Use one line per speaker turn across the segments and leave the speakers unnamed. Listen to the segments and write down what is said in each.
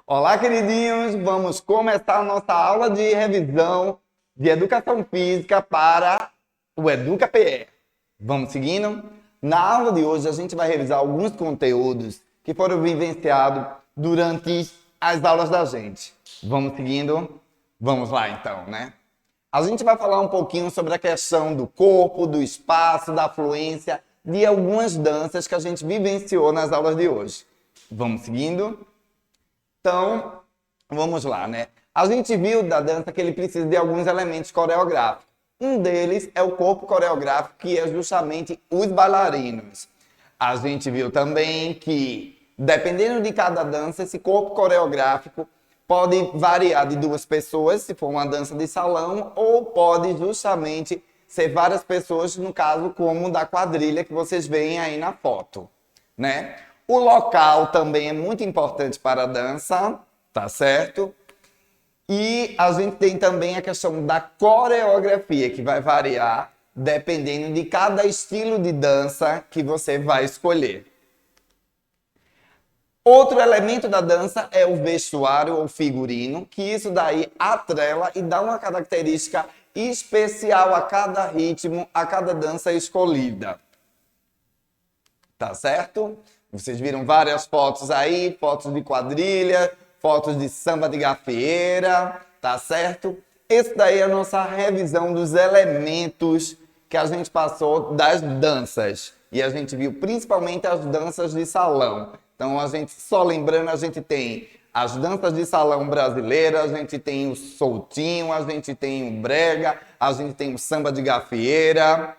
Olá, queridinhos! Vamos começar a nossa aula de revisão de Educação Física para o EducaPE. Vamos seguindo? Na aula de hoje, a gente vai revisar alguns conteúdos que foram vivenciados durante as aulas da gente. Vamos seguindo? Vamos lá, então, né? A gente vai falar um pouquinho sobre a questão do corpo, do espaço, da fluência, de algumas danças que a gente vivenciou nas aulas de hoje. Vamos seguindo? Então, vamos lá, né? A gente viu da dança que ele precisa de alguns elementos coreográficos. Um deles é o corpo coreográfico, que é justamente os bailarinos. A gente viu também que, dependendo de cada dança, esse corpo coreográfico pode variar de 2 pessoas, se for uma dança de salão, ou pode justamente ser várias pessoas, no caso, como da quadrilha que vocês veem aí na foto, né? O local também é muito importante para a dança, tá certo? E a gente tem também a questão da coreografia, que vai variar dependendo de cada estilo de dança que você vai escolher. Outro elemento da dança é o vestuário ou figurino, que isso daí atrela e dá uma característica especial a cada ritmo, a cada dança escolhida. Tá certo? Vocês viram várias fotos aí, fotos de quadrilha, fotos de samba de gafieira, tá certo? Esse daí é a nossa revisão dos elementos que a gente passou das danças. E a gente viu principalmente as danças de salão. Então, a gente, só lembrando, a gente tem as danças de salão brasileiras, a gente tem o soltinho, a gente tem o brega, a gente tem o samba de gafieira,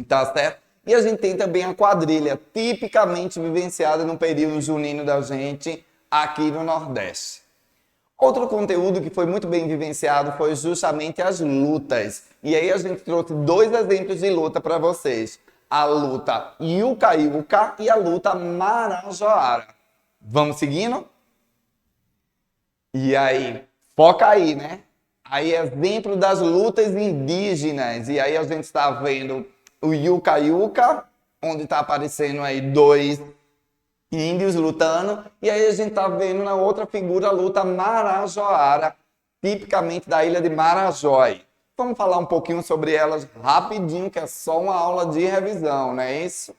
tá certo? E a gente tem também a quadrilha, tipicamente vivenciada no período junino da gente aqui no Nordeste. Outro conteúdo que foi muito bem vivenciado foi justamente as lutas. E aí a gente trouxe 2 exemplos de luta para vocês. A luta Yuca-Yuca e a luta Marajoara. Vamos seguindo? E aí, foca aí, né? Aí, exemplo das lutas indígenas. E aí a gente está vendo o Yuca-Yuca, onde está aparecendo aí 2 índios lutando. E aí a gente está vendo na outra figura a luta Marajoara, tipicamente da ilha de Marajói. Vamos falar um pouquinho sobre elas rapidinho, que é só uma aula de revisão, não é isso?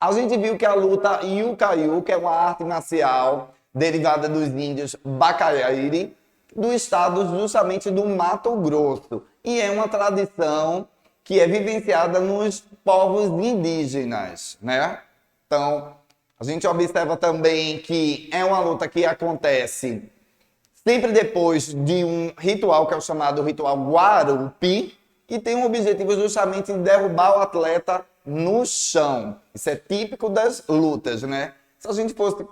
A gente viu que a luta Yuca-Yuca é uma arte marcial derivada dos índios Bacaiairi, do estado justamente do Mato Grosso. E é uma tradição que é vivenciada nos povos indígenas, né? Então, a gente observa também que é uma luta que acontece sempre depois de um ritual que é o chamado ritual Guarupi, que tem o objetivo justamente de derrubar o atleta no chão. Isso é típico das lutas, né? Se a gente fosse,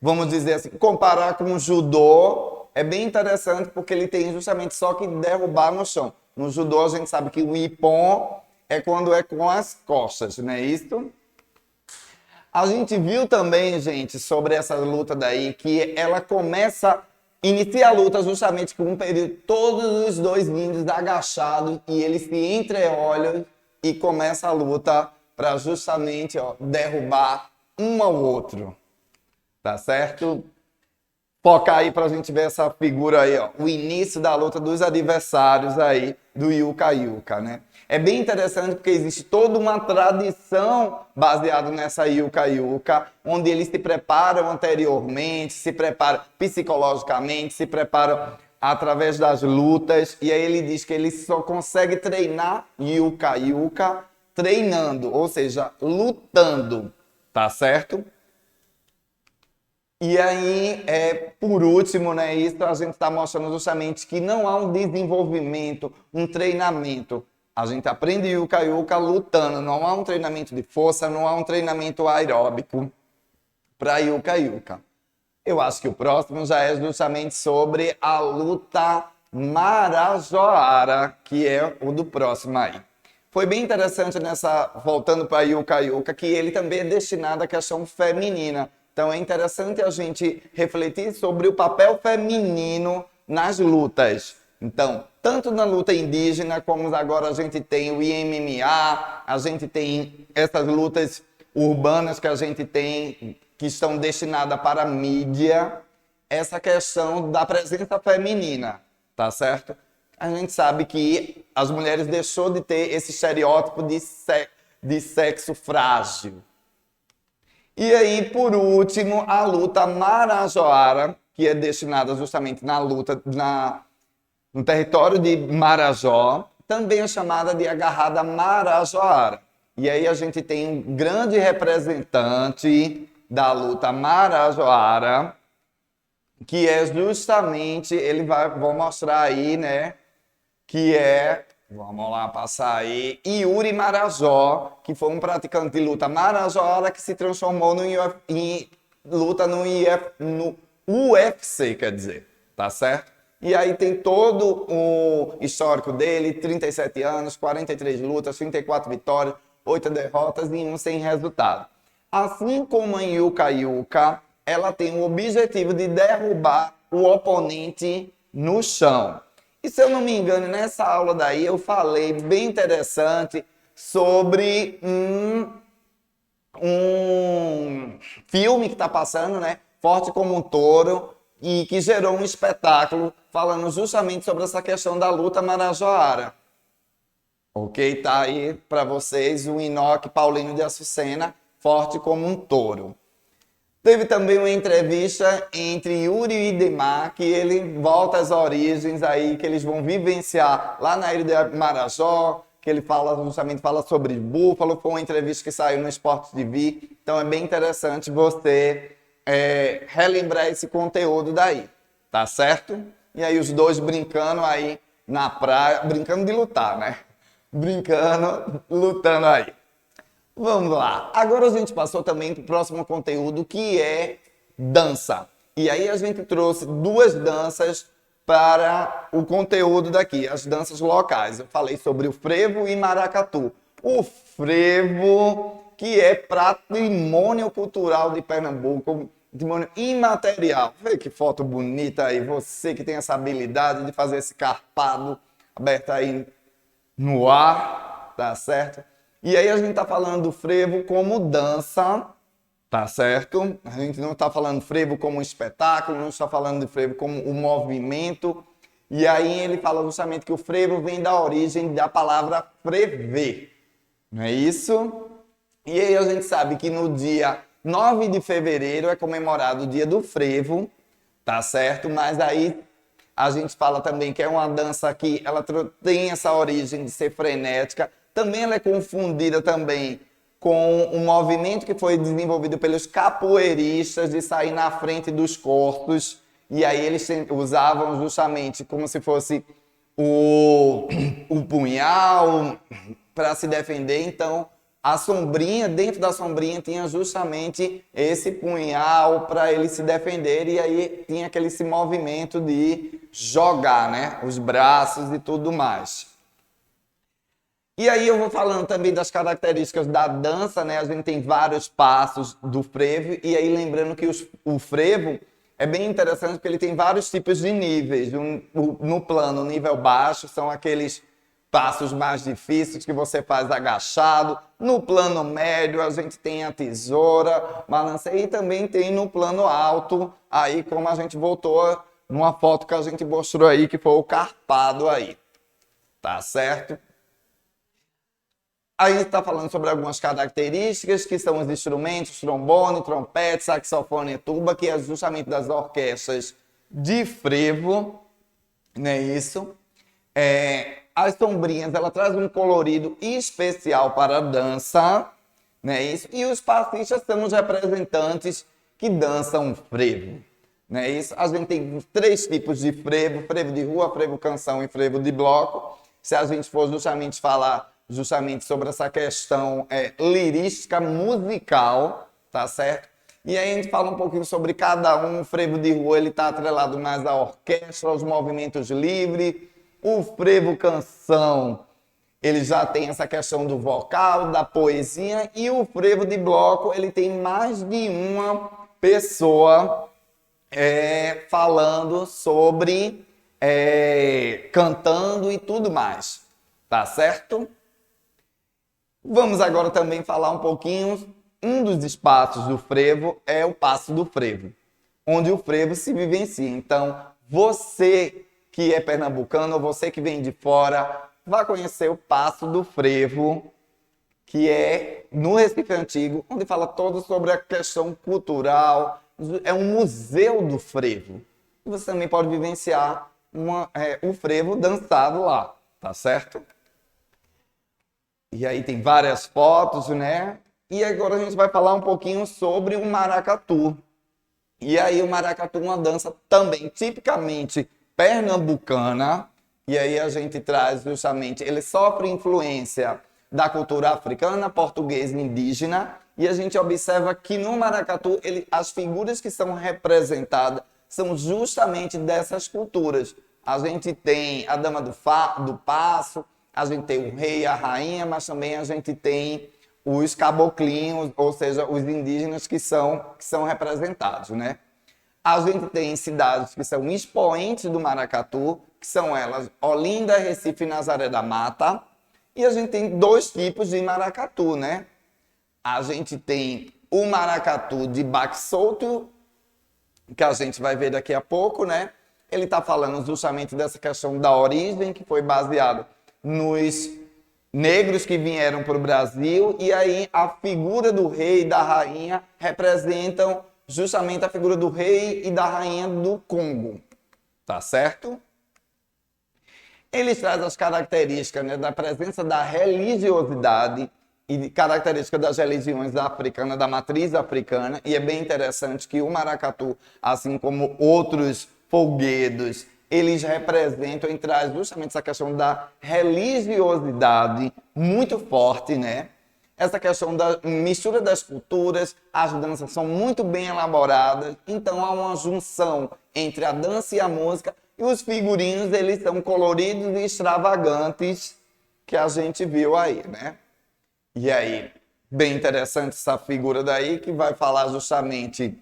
vamos dizer assim, comparar com o judô, é bem interessante porque ele tem justamente só que derrubar no chão. No judô a gente sabe que o ippon é quando é com as costas, não é isso? A gente viu também, gente, sobre essa luta daí, que ela inicia a luta justamente com um período, todos os 2 índios agachados e eles se entreolham e começa a luta para justamente derrubar um ao outro, tá certo? Foca aí pra gente ver essa figura aí, ó, o início da luta dos adversários aí do Yuca-Yuca, né? É bem interessante porque existe toda uma tradição baseada nessa Yuca-Yuca, onde eles se preparam anteriormente, se preparam psicologicamente, se preparam através das lutas, e aí ele diz que ele só consegue treinar Yuca-Yuca treinando, ou seja, lutando, tá certo? E aí, por último, né, isso a gente está mostrando justamente que não há um desenvolvimento, um treinamento. A gente aprende Yuca-Yuca lutando, não há um treinamento de força, não há um treinamento aeróbico para Yuca-Yuca. Eu acho que o próximo já é justamente sobre a luta Marajoara, que é o do próximo aí. Foi bem interessante voltando para Yuca-Yuca, que ele também é destinado à questão feminina. Então é interessante a gente refletir sobre o papel feminino nas lutas. Então, tanto na luta indígena, como agora a gente tem o IMMA, a gente tem essas lutas urbanas que a gente tem, que estão destinadas para a mídia, essa questão da presença feminina, tá certo? A gente sabe que as mulheres deixou de ter esse estereótipo de sexo frágil. E aí, por último, a luta Marajoara, que é destinada justamente na luta no território de Marajó, também é chamada de agarrada Marajoara. E aí a gente tem um grande representante da luta Marajoara, que é justamente, vou mostrar aí, né, que é, vamos lá passar aí, Yuri Marajó, que foi um praticante de luta Marajoara que se transformou em luta no UFC, quer dizer, tá certo? E aí tem todo o histórico dele, 37 anos, 43 lutas, 34 vitórias, 8 derrotas e 1 sem resultado. Assim como a Yuka Yuka, ela tem o objetivo de derrubar o oponente no chão. E se eu não me engano, nessa aula daí eu falei bem interessante sobre um filme que está passando, né? Forte como um Touro, e que gerou um espetáculo falando justamente sobre essa questão da luta Marajoara. Ok? Tá aí para vocês o Inoque Paulino de Açucena, Forte como um Touro. Teve também uma entrevista entre Yuri e Idemar, que ele volta às origens aí, que eles vão vivenciar lá na ilha de Marajó, que ele justamente fala sobre búfalo. Foi uma entrevista que saiu no Esporte TV, então é bem interessante você relembrar esse conteúdo daí, tá certo? E aí os dois brincando aí na praia, brincando de lutar, né? Brincando, lutando aí. Vamos lá. Agora a gente passou também para o próximo conteúdo, que é dança. E aí a gente trouxe duas danças para o conteúdo daqui, as danças locais. Eu falei sobre o frevo e maracatu. O frevo, que é patrimônio cultural de Pernambuco, patrimônio imaterial. Vê que foto bonita aí. Você que tem essa habilidade de fazer esse carpado aberto aí no ar, tá certo? E aí a gente tá falando do frevo como dança, tá certo? A gente não tá falando frevo como espetáculo, não está falando de frevo como um movimento. E aí ele fala justamente que o frevo vem da origem da palavra frever, não é isso? E aí a gente sabe que no dia 9 de fevereiro é comemorado o dia do frevo, tá certo? Mas aí a gente fala também que é uma dança que ela tem essa origem de ser frenética. Também ela é confundida também com um movimento que foi desenvolvido pelos capoeiristas de sair na frente dos corpos. E aí eles usavam justamente como se fosse o punhal para se defender. Então, a sombrinha, dentro da sombrinha, tinha justamente esse punhal para ele se defender. E aí tinha esse movimento de jogar, né? Os braços e tudo mais. E aí eu vou falando também das características da dança, né? A gente tem vários passos do frevo, e aí lembrando que o frevo é bem interessante porque ele tem vários tipos de níveis. No plano nível baixo são aqueles passos mais difíceis que você faz agachado. No plano médio a gente tem a tesoura, balança, e também tem no plano alto, aí como a gente voltou numa foto que a gente mostrou aí, que foi o carpado aí. Tá certo? A gente está falando sobre algumas características, que são os instrumentos, trombone, trompete, saxofone e tuba, que é justamente das orquestras de frevo, não é isso? As sombrinhas, ela traz um colorido especial para a dança, não é isso? E os passistas são os representantes que dançam frevo, não é isso? A gente tem 3 tipos de frevo: frevo de rua, frevo canção e frevo de bloco. Se a gente for justamente falar sobre essa questão lirística, musical, tá certo? E aí a gente fala um pouquinho sobre cada um. O frevo de rua, ele está atrelado mais à orquestra, aos movimentos livres. O frevo canção, ele já tem essa questão do vocal, da poesia, e o frevo de bloco, ele tem mais de uma pessoa falando sobre, cantando e tudo mais, tá certo? Vamos agora também falar um pouquinho, um dos espaços do frevo é o Passo do Frevo, onde o frevo se vivencia. Então, você que é pernambucano ou você que vem de fora, vai conhecer o Passo do Frevo, que é no Recife Antigo, onde fala todo sobre a questão cultural, é um museu do frevo. E você também pode vivenciar o frevo dançado lá, tá certo? E aí tem várias fotos, né? E agora a gente vai falar um pouquinho sobre o maracatu. E aí o maracatu é uma dança também tipicamente pernambucana. E aí a gente traz justamente, ele sofre influência da cultura africana, portuguesa e indígena. E a gente observa que no maracatu, as figuras que são representadas são justamente dessas culturas. A gente tem a dama do passo, a gente tem o rei e a rainha, mas também a gente tem os caboclinhos, ou seja, os indígenas que são representados, né? A gente tem cidades que são expoentes do maracatu, que são elas Olinda, Recife e Nazaré da Mata. E a gente tem dois tipos de maracatu, né? A gente tem o maracatu de baque solto, que a gente vai ver daqui a pouco, né? Ele está falando justamente dessa questão da origem, que foi baseado nos negros que vieram para o Brasil, e aí a figura do rei e da rainha representam justamente a figura do rei e da rainha do Congo, tá certo? Eles trazem as características, né, da presença da religiosidade e características das religiões africanas, da matriz africana, e é bem interessante que o maracatu, assim como outros folguedos, eles representam e traz justamente essa questão da religiosidade muito forte, né? Essa questão da mistura das culturas, as danças são muito bem elaboradas, então há uma junção entre a dança e a música, e os figurinos, eles são coloridos e extravagantes, que a gente viu aí, né? E aí, bem interessante essa figura daí, que vai falar justamente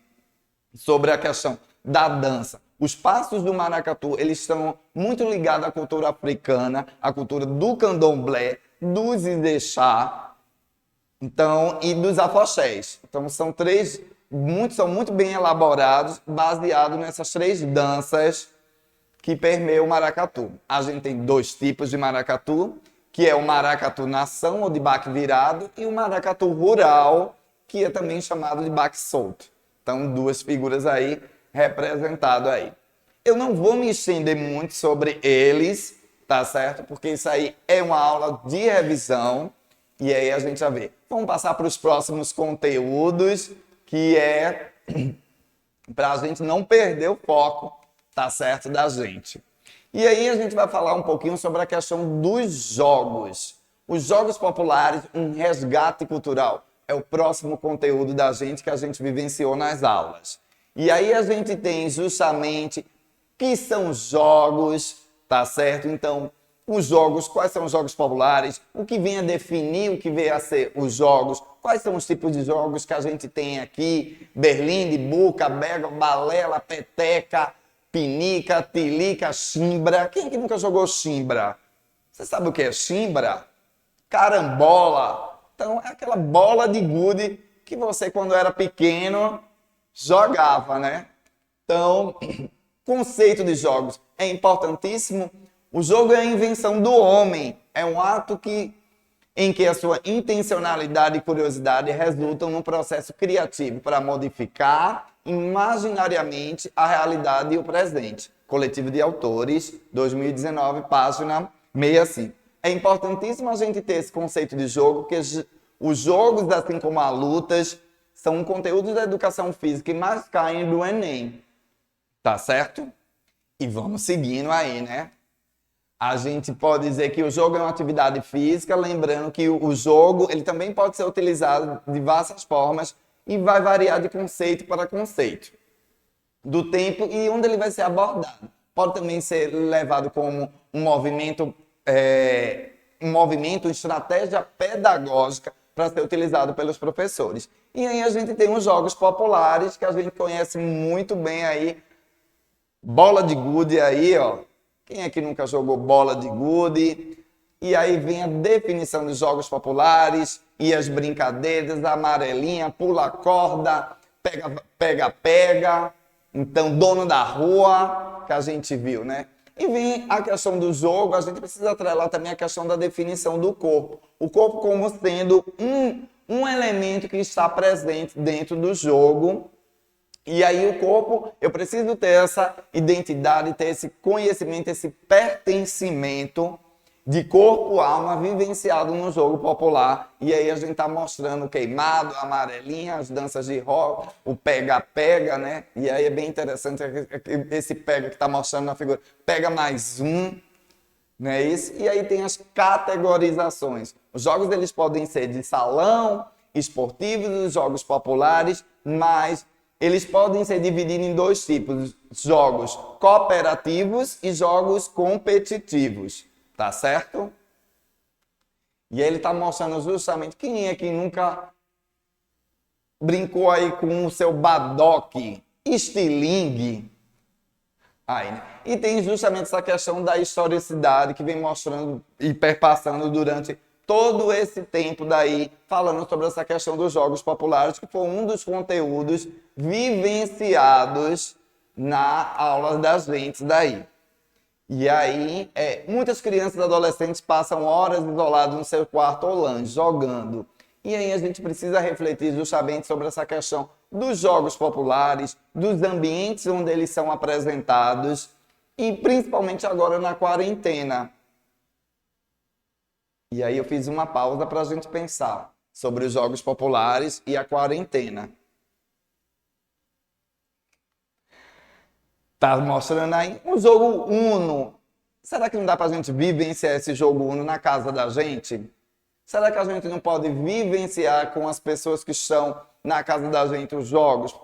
sobre a questão da dança. Os passos do maracatu, eles estão muito ligados à cultura africana, à cultura do candomblé, dos idexá, então, e dos afoxés. Então, são muito bem elaborados, baseados nessas três danças que permeiam o maracatu. A gente tem dois tipos de maracatu, que é o maracatu nação, ou de baque virado, e o maracatu rural, que é também chamado de baque solto. Então, duas figuras aí representadas aí. Eu não vou me estender muito sobre eles, tá certo? Porque isso aí é uma aula de revisão, e aí a gente já vê. Vamos passar para os próximos conteúdos, que é para a gente não perder o foco, tá certo, da gente. E aí a gente vai falar um pouquinho sobre a questão dos jogos. Os jogos populares, um resgate cultural. É o próximo conteúdo da gente que a gente vivenciou nas aulas. E aí a gente tem justamente que são jogos, tá certo? Então, os jogos, quais são os jogos populares, o que vem a definir o que vem a ser os jogos, quais são os tipos de jogos que a gente tem aqui, berlinde, buca, bega, balela, peteca, pinica, tilica, chimbra. Quem é que nunca jogou chimbra? Você sabe o que é chimbra? Carambola. Então, é aquela bola de gude que você, quando era pequeno, jogava, né? Então, conceito de jogos é importantíssimo. O jogo é a invenção do homem. É um ato em que a sua intencionalidade e curiosidade resultam num processo criativo para modificar imaginariamente a realidade e o presente. Coletivo de Autores, 2019, página 65. É importantíssimo a gente ter esse conceito de jogo, porque os jogos, assim como as lutas, são um conteúdo da educação física que mais caem do Enem. Tá certo? E vamos seguindo aí, né? A gente pode dizer que o jogo é uma atividade física, lembrando que o jogo ele também pode ser utilizado de diversas formas e vai variar de conceito para conceito, do tempo e onde ele vai ser abordado. Pode também ser levado como uma estratégia pedagógica para ser utilizado pelos professores. E aí a gente tem os jogos populares, que a gente conhece muito bem aí. Bola de gude aí, ó. Quem é que nunca jogou bola de gude? E aí vem a definição dos jogos populares e as brincadeiras, a amarelinha, pula corda, pega. Então, dono da rua, que a gente viu, né? E vem a questão do jogo, a gente precisa atrelar também a questão da definição do corpo. O corpo como sendo um elemento que está presente dentro do jogo. E aí o corpo, eu preciso ter essa identidade, ter esse conhecimento, esse pertencimento de corpo, alma, vivenciado no jogo popular. E aí a gente tá mostrando o queimado, a amarelinha, as danças de rock, o pega-pega, né? E aí é bem interessante esse pega que tá mostrando na figura. Pega mais um, não é isso? E aí tem as categorizações. Os jogos, eles podem ser de salão, esportivos, os jogos populares, mas eles podem ser divididos em dois tipos, jogos cooperativos e jogos competitivos, tá certo? E aí ele está mostrando justamente quem é que nunca brincou aí com o seu badoque, estilingue. Aí, né? E tem justamente essa questão da historicidade que vem mostrando e perpassando durante todo esse tempo daí, falando sobre essa questão dos jogos populares, que foi um dos conteúdos vivenciados na aula das gente daí. E aí, muitas crianças e adolescentes passam horas isolados no seu quarto ou lanche, jogando. E aí a gente precisa refletir justamente sobre essa questão dos jogos populares, dos ambientes onde eles são apresentados, e principalmente agora na quarentena. E aí eu fiz uma pausa para a gente pensar sobre os jogos populares e a quarentena. Tá mostrando aí um jogo Uno. Será que não dá para a gente vivenciar esse jogo Uno na casa da gente? Será que a gente não pode vivenciar com as pessoas que estão na casa da gente os jogos?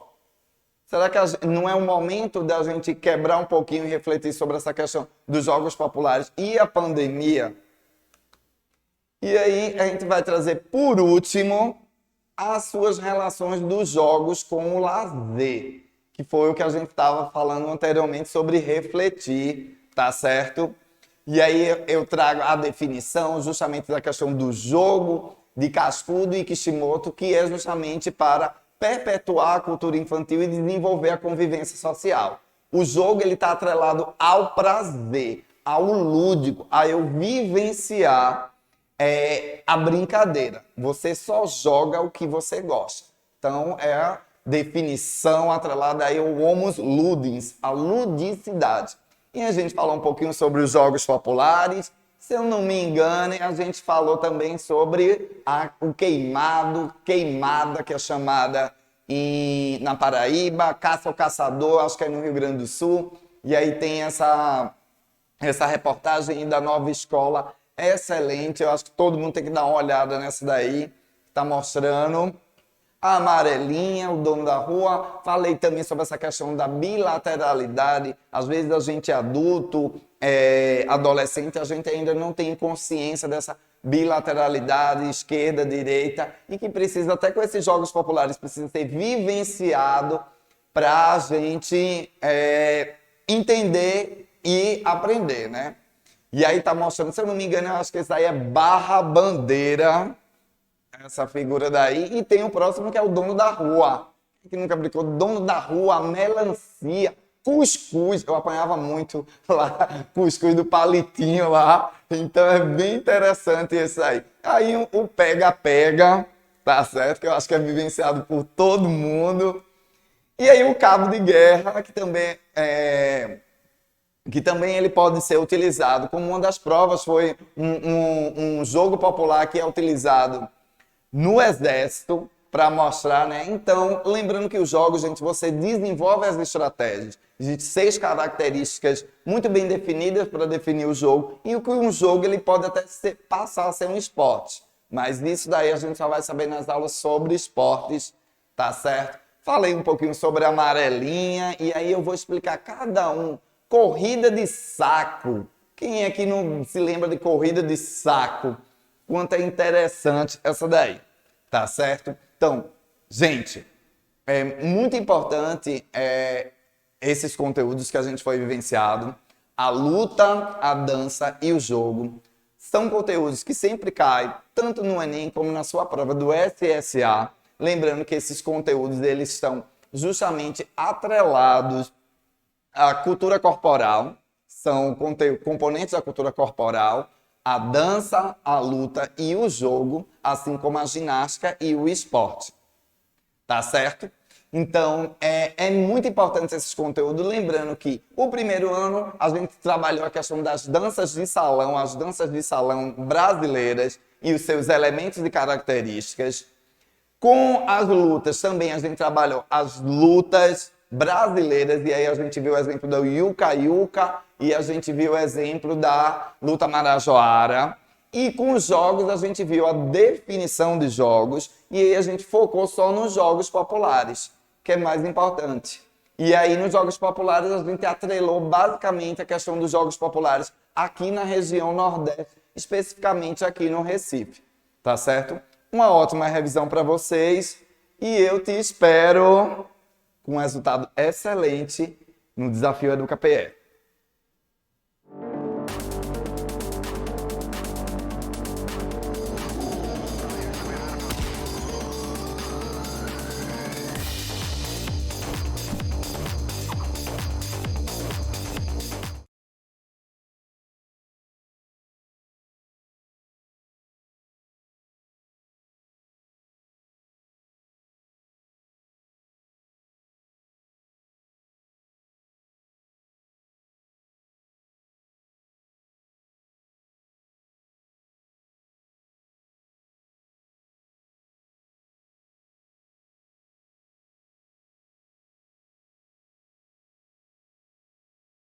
Será que não é o momento da gente quebrar um pouquinho e refletir sobre essa questão dos jogos populares e a pandemia? E aí a gente vai trazer, por último, as suas relações dos jogos com o lazer, que foi o que a gente estava falando anteriormente sobre refletir, tá certo? E aí eu trago a definição justamente da questão do jogo de Cascudo e Kishimoto, que é justamente para perpetuar a cultura infantil e desenvolver a convivência social. O jogo ele está atrelado ao prazer, ao lúdico, a eu vivenciar a brincadeira. Você só joga o que você gosta. Então, é a definição atrelada aí ao homus ludens, a ludicidade. E a gente falou um pouquinho sobre os jogos populares. Se eu não me engano, a gente falou também sobre o queimada, que é chamada na Paraíba, caça ao caçador, acho que é no Rio Grande do Sul. E aí tem essa reportagem da Nova Escola, excelente, eu acho que todo mundo tem que dar uma olhada nessa daí, tá mostrando a amarelinha, o dono da rua. Falei também sobre essa questão da bilateralidade, às vezes a gente é adulto, adolescente, a gente ainda não tem consciência dessa bilateralidade, esquerda, direita, e que precisa, até com esses jogos populares, precisa ser vivenciado para a gente entender e aprender, né? E aí tá mostrando, se eu não me engano, eu acho que esse aí é Barra Bandeira, essa figura daí. E tem o próximo que é o dono da rua. Que nunca brincou? Dono da rua, melancia, cuscuz. Eu apanhava muito lá, cuscuz do palitinho lá. Então é bem interessante esse aí. Aí o pega-pega, tá certo? Que eu acho que é vivenciado por todo mundo. E aí o cabo de guerra, que também ele pode ser utilizado como uma das provas, foi um jogo popular que é utilizado no exército para mostrar, né? Então, lembrando que os jogos, gente, você desenvolve as estratégias. Existem 6 características muito bem definidas para definir o jogo, e o que um jogo ele pode até passar a ser um esporte. Mas isso daí a gente só vai saber nas aulas sobre esportes, tá certo? Falei um pouquinho sobre a amarelinha, e aí eu vou explicar cada um. Corrida de saco. Quem é que não se lembra de corrida de saco? Quanto é interessante essa daí. Tá certo? Então, gente, é muito importante esses conteúdos que a gente foi vivenciado. A luta, a dança e o jogo são conteúdos que sempre caem, tanto no Enem como na sua prova do SSA. Lembrando que esses conteúdos eles estão justamente atrelados à cultura corporal, são componentes da cultura corporal, a dança, a luta e o jogo, assim como a ginástica e o esporte. Tá certo? Então, é muito importante esses conteúdos, lembrando que o primeiro ano a gente trabalhou a questão das danças de salão, as danças de salão brasileiras e os seus elementos e características. Com as lutas também a gente trabalhou as lutas brasileiras e aí a gente viu o exemplo da Yuca e a gente viu o exemplo da luta marajoara. E com os jogos a gente viu a definição de jogos e aí a gente focou só nos jogos populares, que é mais importante. E aí nos jogos populares a gente atrelou basicamente a questão dos jogos populares aqui na região Nordeste, especificamente aqui no Recife, tá certo? Uma ótima revisão para vocês e eu te espero com um resultado excelente no Desafio EducaPE.